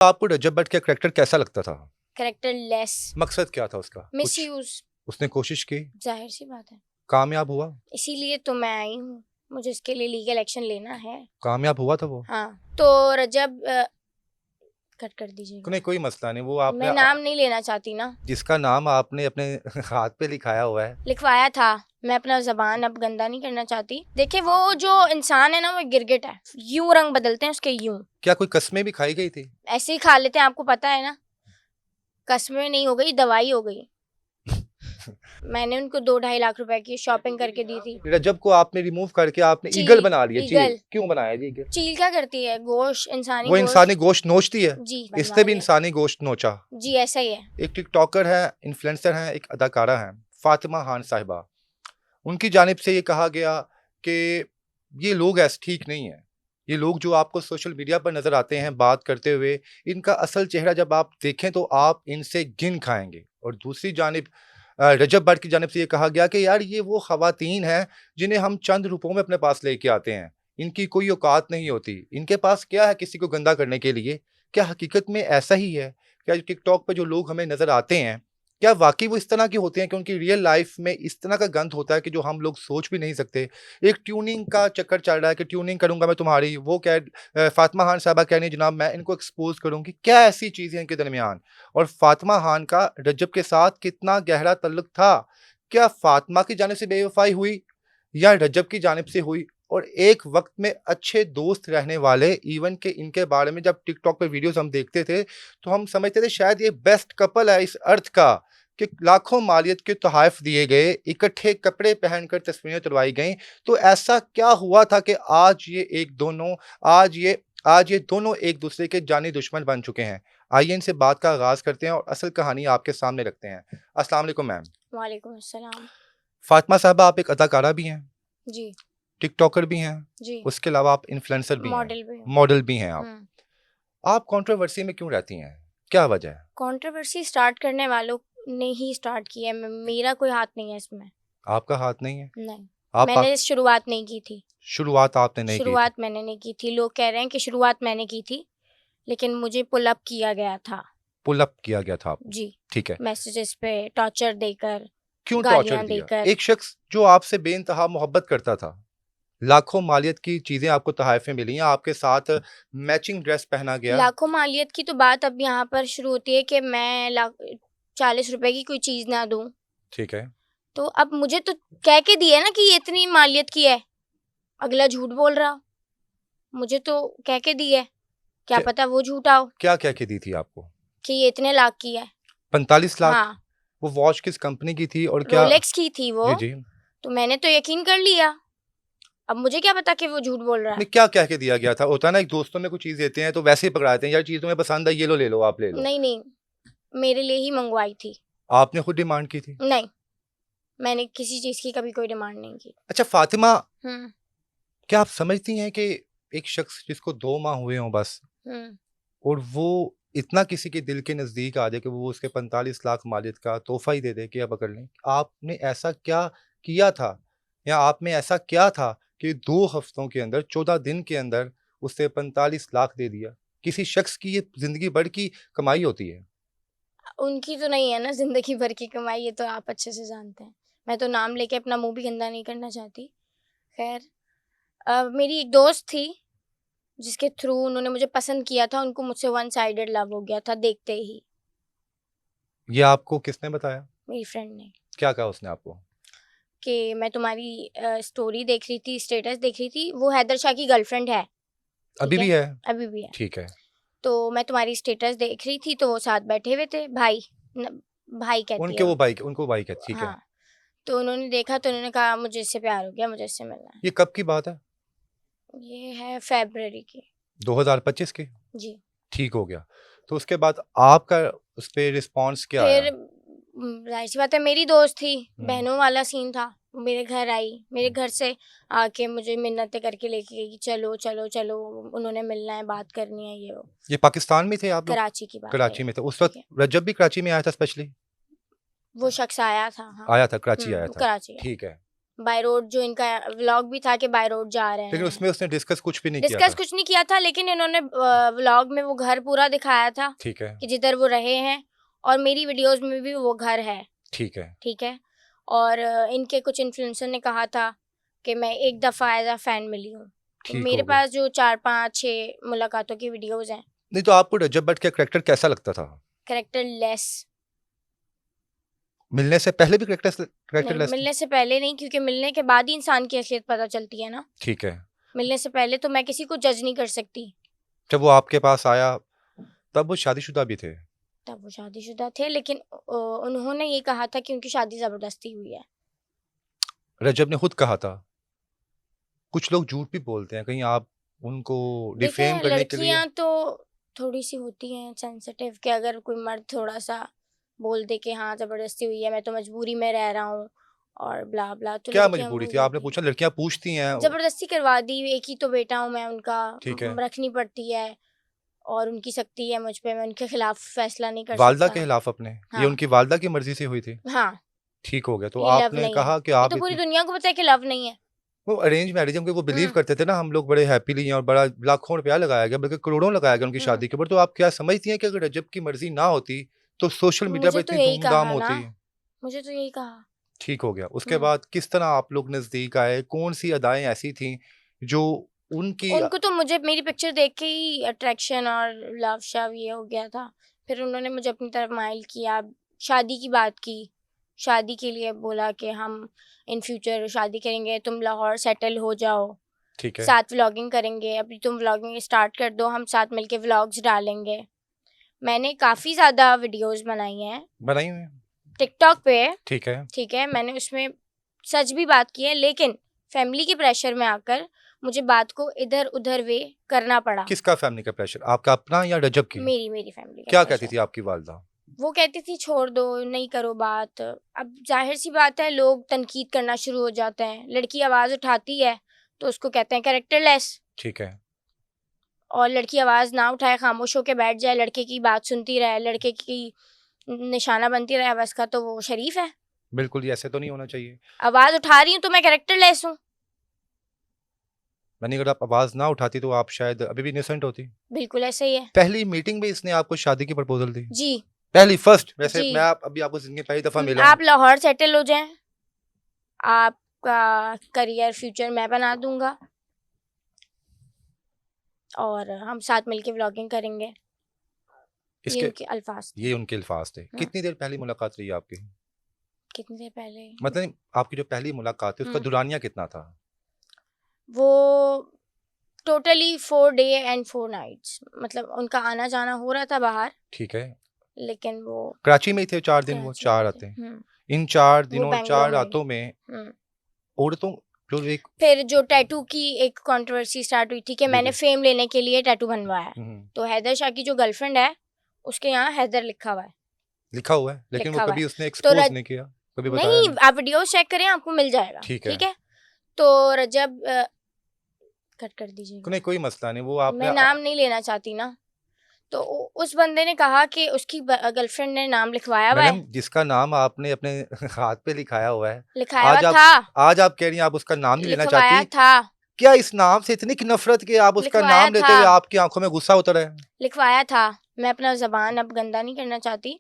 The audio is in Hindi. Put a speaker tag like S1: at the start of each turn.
S1: आपको रजब भट्ट का करैक्टर कैसा लगता था?
S2: कैरेक्टर लेस,
S1: मकसद क्या था उसका?
S2: मिस
S1: कुछ
S2: यूज,
S1: उसने कोशिश की,
S2: जाहिर सी बात है।
S1: कामयाब हुआ?
S2: इसीलिए तो मैं आई हूँ, मुझे इसके लिए लीगल एक्शन लेना है।
S1: कामयाब हुआ था वो?
S2: हाँ, तो रजब कट कर दीजिएगा।
S1: नहीं, कोई मसला नहीं। वो आपने
S2: मैं नाम नहीं लेना चाहती ना।
S1: जिसका नाम आपने अपने हाथ पे लिखाया हुआ है।
S2: लिखवाया था, मैं अपना जबान अब गंदा नहीं करना चाहती। देखिए वो जो इंसान है ना, वो गिरगिट है, यूं रंग बदलते हैं उसके यूं।
S1: क्या कोई कस्में भी खाई गई थी?
S2: ऐसे ही खा लेते हैं, आपको पता है ना। कस्में नहीं हो गई, दवाई हो गई। मैंने उनको 2-2.5 लाख रुपए की शॉपिंग करके दी थी।
S1: रजब को आपने रिमूव करके आपने
S2: चील,
S1: ईगल बना लिया। चील
S2: ईगल।
S1: क्यों बनाया जी ईगल?
S2: चील क्या करती है? गोश्त, इंसानी
S1: वो
S2: गोश्त।
S1: इंसानी गोश्त नोचती है।
S2: जी,
S1: इसने भी
S2: बनवाइए।
S1: इंसानी गोश्त नोचा।
S2: जी ऐसा ही है।
S1: एक टिकटॉकर है, इन्फ्लुएंसर है, एक अदाकारा है, फातिमा खान साहिबा। उनकी जानिब से ये कहा गया कि ये लोग ऐसे ठीक नहीं है। ये लोग जो आपको सोशल मीडिया पर नज़र आते हैं बात करते हुए, इनका असल चेहरा जब आप देखें तो आप इनसे घिन खाएँगे। और दूसरी जानिब रजब भट्ट की जानिब से ये कहा गया कि यार ये वो ख़वातीन हैं जिन्हें हम चंद रुपयों में अपने पास लेके आते हैं। इनकी कोई औकात नहीं होती। इनके पास क्या है किसी को गंदा करने के लिए? क्या हकीकत में ऐसा ही है? क्या टिकटॉक पे जो लोग हमें नज़र आते हैं, क्या वाक़ई वो इस तरह के होते हैं कि उनकी रियल लाइफ़ में इस तरह का गंद होता है कि जो हम लोग सोच भी नहीं सकते? एक ट्यूनिंग का चक्कर चल रहा है कि ट्यूनिंग करूँगा मैं तुम्हारी, वो फ़ातिमा खान साहिबा कह रही हैं जनाब मैं इनको एक्सपोज़ करूँगी। क्या ऐसी चीज़ है इनके दरमियान? और फ़ातिमा खान का रजब के साथ कितना गहरा तल्लुक था? क्या फ़ातिमा की जानिब से बेवफ़ाई हुई या रजब की जानिब से हुई? और एक वक़्त में अच्छे दोस्त रहने वाले इवन के इनके बारे में जब टिकटॉक पे वीडियोज़ हम देखते थे, तो हम समझते थे शायद ये बेस्ट कपल है इस अर्थ का कि लाखों मालियत के तोहफ़े दिए गए, इकट्ठे कपड़े पहनकर तस्वीरें तुलवाई गईं। तो ऐसा क्या हुआ था कि आज ये दोनों एक-दूसरे के जानी दुश्मन बन चुके हैं? आइए इनसे बात का आगाज़ करते हैं और असल कहानी आपके सामने रखते हैं। अस्सलाम वालेकुम मैम।
S2: वालेकुम अस्सलाम।
S1: फ़ातिमा साहबा आप एक अदाकारा भी हैं,
S2: जी,
S1: टिकटॉकर भी हैं,
S2: जी।
S1: उसके अलावा आप इन्फ्लुएंसर भी हैं,
S2: मॉडल भी हूँ।
S1: मॉडल भी हैं आप।
S2: हुँ।
S1: आप कंट्रोवर्सी में क्यों रहती हैं? क्या वजह है?
S2: कंट्रोवर्सी स्टार्ट करने वालों ने ही स्टार्ट की है, मेरा कोई हाथ नहीं है इसमें।
S1: आपका हाथ नहीं है?
S2: नहीं,
S1: आप
S2: मैंने शुरुआत नहीं की थी।
S1: शुरुआत आपने नहीं की थी।
S2: शुरुआत मैंने नहीं की थी। लोग कह रहे हैं कि शुरुआत मैंने की थी, लेकिन मुझे पुल अप किया गया था।
S1: पुल अप किया गया था आपको।
S2: जी,
S1: ठीक है।
S2: मैसेजेस पे टॉर्चर देकर,
S1: क्यों टॉर्चर
S2: गालियाँ
S1: दिया?
S2: देकर।
S1: एक शख्स जो आपसे बेइंतहा मोहब्बत करता था, लाखों मालियत की चीज़ें आपको तोहफ़े मिली हैं, आपके साथ मैचिंग ड्रेस पहना गया।
S2: लाखों मालियत की तो बात अब यहाँ पर शुरू होती है कि मैं 40 रुपए की कोई चीज़ ना दूँ।
S1: ठीक है।
S2: तो अब मुझे तो कह के दिया है ना कि ये इतनी मालियत की है, अगला झूठ बोल रहा हो। मुझे तो कह के दी है, क्या
S1: क्या
S2: पता वो झूठा हो
S1: क्या कह के दी थी आपको?
S2: कि ये इतने लाख की है।
S1: 45 लाख?
S2: हाँ,
S1: वो वॉच किस कंपनी की थी और क्या?
S2: रोलेक्स की थी वो।
S1: जी, जी।
S2: तो मैंने तो यकीन कर लिया। अब मुझे क्या पता कि वो झूठ बोल रहा
S1: नहीं,
S2: है।
S1: क्या कह के दिया गया था? होता है ना एक दोस्तों में कुछ चीज़ देते हैं तो वैसे ही पकड़ा देते हैं, यार चीज़ तुम्हें पसंद है, ये लो, ले लो, आप ले लो।
S2: नहीं, नहीं, मेरे लिए ही मंगवाई थी।
S1: आपने खुद डिमांड की थी?
S2: नहीं, मैंने किसी चीज़ की कभी कोई डिमांड नहीं की।
S1: अच्छा फ़ातिमा,
S2: हुँ,
S1: क्या आप समझती हैं कि एक शख्स जिसको 2 माह हुए हों बस
S2: हुँ।
S1: और वो इतना किसी के दिल के नज़दीक आ जाए कि वो उसके 45 लाख मालियत का तोहफ़ा ही दे दे कि अब पकड़ लें। आपने ऐसा क्या किया था या आप में ऐसा क्या था कि 2 हफ्तों के अंदर 14 दिन के अंदर उसे 45 लाख दे दिया? किसी शख्स की ये ज़िंदगी भर की कमाई होती है।
S2: उनकी तो नहीं है ना ज़िंदगी भर की कमाई, ये तो आप अच्छे से जानते हैं। मैं तो नाम लेके अपना मुँह भी गंदा नहीं करना चाहती। ख़ैर, मेरी एक दोस्त थी, जिसके थ्रू उन्होंने मुझे पसंद किया था, उनको मुझसे वन साइडेड लव हो गया था देखते ही,
S1: ये आपको किसने बताया?
S2: मेरी फ्रेंड ने।
S1: क्या कहा उसने आपको?
S2: कि मैं तुम्हारी स्टोरी देख रही थी, स्टेटस देख रही थी, वो हैदर शाह की गर्लफ्रेंड है, ठीक
S1: अभी
S2: है?
S1: भी है?
S2: अभी भी है।
S1: ठीक है।
S2: तो मैं तुम्हारी स्टेटस देख रही थी, तो वो साथ बैठे हुए थे, भाई कहती है वो।
S1: उनको भाई कहते ठीक है।
S2: हाँ, तो उन्होंने देखा तो उन्होंने कहा मुझे इससे प्यार हो गया, मुझे इससे मिलना है।
S1: ये कब की बात है?
S2: ये है फ़रवरी की।
S1: 2025 की?
S2: जी।
S1: ठीक हो गया। तो उसके बाद आपका उस पे रिस्पॉन्स क्या आया?
S2: फिर ज़ाहिर-सी बात है, मेरी दोस्त थी,
S1: हुँ।
S2: बहनों वाला सीन था। वो मेरे घर आई, मेरे घर से आके मुझे मिन्नतें करके लेके गई कि चलो, चलो, चलो, उन्होंने मिलना है, बात करनी है, ये वो।
S1: ये पाकिस्तान में थे आप लोग?
S2: कराची की बात है
S1: कराची
S2: ये,
S1: में थे। उस
S2: ठीक
S1: वक़्त
S2: है?
S1: रजब भी कराची में आया था स्पेशली?
S2: वो शख्स आया था, हाँ।
S1: आया था, कराची आया
S2: वो
S1: था।
S2: कराची आया,
S1: ठीक है।
S2: बाय रोड जो इनका व्लॉग भी था कि बाय रोड जा रहे
S1: लेकिन
S2: हैं।
S1: उसमें उसने डिस्कस कुछ भी नहीं किया
S2: डिस्कस
S1: था।
S2: कुछ नहीं किया था, लेकिन इन्होंने व्लॉग में वो घर पूरा दिखाया था
S1: ठीक है,
S2: कि जिधर वो रहे हैं, और मेरी वीडियोस में भी वो घर है।
S1: ठीक है,
S2: ठीक है। और इनके कुछ इन्फ्लुएंसर ने कहा था कि मैं एक दफ़ा एज अ फ़ैन मिली हूँ। तो
S1: ठीक
S2: मेरे
S1: हो गया।
S2: पास जो 4, 5, 6 मुलाकातों की वीडियोस हैं।
S1: नहीं तो आपको रजब भट्ट का कैरेक्टर कैसा लगता था?
S2: Character less.
S1: मिलने से पहले भी कैरेक्टर
S2: नहीं,
S1: लेस थे?
S2: मिलने से पहले नहीं, क्योंकि मिलने के बाद ही इंसान की असलियत पता चलती है ना।
S1: ठीक है।
S2: मिलने से पहले तो मैं किसी को जज नहीं कर सकती।
S1: जब वो आपके पास आया तब वो शादीशुदा भी थे?
S2: तब वो शादीशुदा थे, लेकिन उन्होंने ये कहा था कि उनकी शादी ज़बरदस्ती हुई है।
S1: रजब ने खुद कहा था। कुछ लोग झूठ भी बोलते हैं, कहीं आप उनको डिफेम
S2: देखें,
S1: करने के लिए?
S2: लड़कियां तो थोड़ी सी होती हैं सेंसिटिव, कि अगर कोई मर्द थोड़ा सा बोल दे कि हाँ ज़बरदस्ती हुई है, मैं तो मजबूरी में रह रहा हूँ और ब्ला ब्ला, तो
S1: क्या
S2: लड़कियां
S1: मजबूरी
S2: बोल
S1: थी? आपने
S2: देती हैं।
S1: पूछा, लड़कियां पूछती हैं।
S2: ज़बरदस्ती करवा दी, एक ही तो बेटा हूँ मैं उनका,
S1: ठीक है।
S2: रखनी पड़ती है, और उनकी सख्ती है मुझ पे, मैं उनके खिलाफ फैसला नहीं कर
S1: वालदा
S2: सकता।
S1: के खिलाफ अपने? ये
S2: हाँ,
S1: उनकी वालदा की मर्जी से हुई थी?
S2: हाँ,
S1: ठीक हो गया। तो
S2: ये लव
S1: आपने
S2: नहीं है।
S1: कहा कि
S2: ये
S1: आप
S2: तो पूरी
S1: इतने
S2: दुनिया को पता है कि लव नहीं है।
S1: वो अरेंज मैरिज में वो बिलीव
S2: हम्म,
S1: करते थे ना, हम लोग बड़े हैप्पीली हैं और बड़ा लाखों रुपया लगाया गया, बल्कि करोड़ों लगाया गया उनकी
S2: हम्म।
S1: शादी के ऊपर। तो आप क्या समझती हैं कि अगर रजब की मर्जी ना होती तो सोशल मीडिया पर
S2: मुझे तो
S1: इतनी
S2: यही
S1: धूमधाम
S2: कहा ना,
S1: होती?
S2: मुझे तो यही कहा।
S1: ठीक हो गया। उसके
S2: हम्म।
S1: बाद किस तरह आप लोग नजदीक आए? कौन सी अदाएं ऐसी थी जो उनकी
S2: उनको तो मुझे मेरी पिक्चर देख के ही अट्रैक्शन और लव शव ये हो गया था। फिर उन्होंने मुझे अपनी तरफ माइल किया, शादी की बात की, शादी के लिए बोला कि हम इन फ्यूचर शादी करेंगे, तुम लाहौर सेटल हो जाओ,
S1: ठीक है,
S2: साथ व्लॉगिंग करेंगे, अभी तुम व्लॉगिंग स्टार्ट कर दो, हम साथ मिलके व्लॉग्स डालेंगे। मैंने काफ़ी ज़्यादा वीडियोस बनाई हैं
S1: बनाई हुई हैं?
S2: टिकटॉक पे।
S1: ठीक है।
S2: ठीक है, मैंने उसमें सच भी बात की है, लेकिन फैमिली के प्रेशर में आकर मुझे बात को इधर उधर वे करना पड़ा।
S1: किसका फैमिली का प्रेशर, आपका अपना या रजब की?
S2: मेरी फैमिली का
S1: क्या कहती
S2: प्रेशर।
S1: थी आपकी वालदा?
S2: वो कहती थी छोड़ दो, नहीं करो बात। अब जाहिर सी बात है, लोग तनकीद करना शुरू हो जाते हैं। लड़की आवाज़ उठाती है तो उसको कहते हैं कैरेक्टरलेस,
S1: ठीक है।
S2: और लड़की आवाज़ ना उठाए, खामोश होकर बैठ जाए, लड़के की बात सुनती रहे, लड़के की निशाना बनती रहे बस का, तो वो शरीफ है।
S1: बिल्कुल, ये ऐसे तो नहीं होना चाहिए।
S2: आवाज़ उठा रही हूँ तो मैं कैरेक्टरलेस हूँ।
S1: मैंने, अगर आप आवाज ना उठाती तो आप शायद अभी भी इनोसेंट होती।
S2: बिल्कुल ऐसे ही है।
S1: पहली मीटिंग में इसने आपको शादी की प्रपोजल दी?
S2: जी।
S1: पहली, फर्स्ट? वैसे
S2: जी।
S1: मैं अभी आपको जिंदगी में पहली दफा मिला हूँ।
S2: आप लाहौर सेटल हो जाएं, आपका करियर फ्यूचर मैं बना दूंगा, और हम साथ मिलके व्लॉगिंग करेंगे। ये
S1: इसके
S2: उनके अल्फाज थे।
S1: ये उनके अल्फाज थे। कितनी देर पहली मुलाकात रही आपकी?
S2: कितनी देर पहले?
S1: मतलब आपकी जो पहली मुलाकात थी उसका
S2: हम्म।
S1: दुरानिया कितना था?
S2: वो टोटली 4 डे एंड 4 नाइट्स, मतलब उनका आना जाना हो रहा था बाहर,
S1: ठीक है।
S2: लेकिन वो
S1: कराची में ही थे 4 दिन, वो
S2: कराची
S1: 4
S2: में थे।
S1: रातें। इन 4
S2: वो
S1: दिनों, 4
S2: बेंगलोर में
S1: रातों
S2: भी।
S1: में
S2: हम्म।
S1: औरतों जो एक
S2: फिर जो टैटू की एक कंट्रोवर्सी स्टार्ट हुई थी कि
S1: जी,
S2: मैंने
S1: जी।
S2: फेम लेने के लिए टैटू बनवाया,
S1: हम्म,
S2: तो हैदर शाह की जो गर्लफ्रेंड है उसके यहाँ हैदर लिखा हुआ है।
S1: लिखा हुआ है, लेकिन वो
S2: लिखा हुआ
S1: कभी
S2: है।
S1: उसने
S2: तो
S1: एक्सपोज नहीं किया, कभी बताया
S2: नहीं,
S1: नहीं।
S2: आप वीडियो चेक करें, आपको मिल जाएगा।
S1: ठीक है।
S2: ठीक है। तो रजब कट कर दीजिएगा,
S1: नहीं, कोई मसला नहीं, वो आपने
S2: मैं नाम नहीं लेना चाहती ना। तो उस बंदे ने कहा कि उसकी गर्लफ्रेंड ने नाम लिखवाया हुआ
S1: मैडम,
S2: है।
S1: जिसका नाम आपने अपने हाथ पे लिखाया हुआ है,
S2: लिखाया हुआ
S1: आज आप
S2: था।
S1: आज आप कह रही हैं आप उसका नाम नहीं लेना
S2: लिखवाया
S1: चाहती।
S2: था।
S1: क्या इस नाम से इतनी की नफरत कि आप उसका
S2: लिखवाया
S1: नाम लेते
S2: था।
S1: हुए आपकी आंखों में गुस्सा उतर है?
S2: लिखवाया था। मैं अपना जबान अब गंदा नहीं करना चाहती,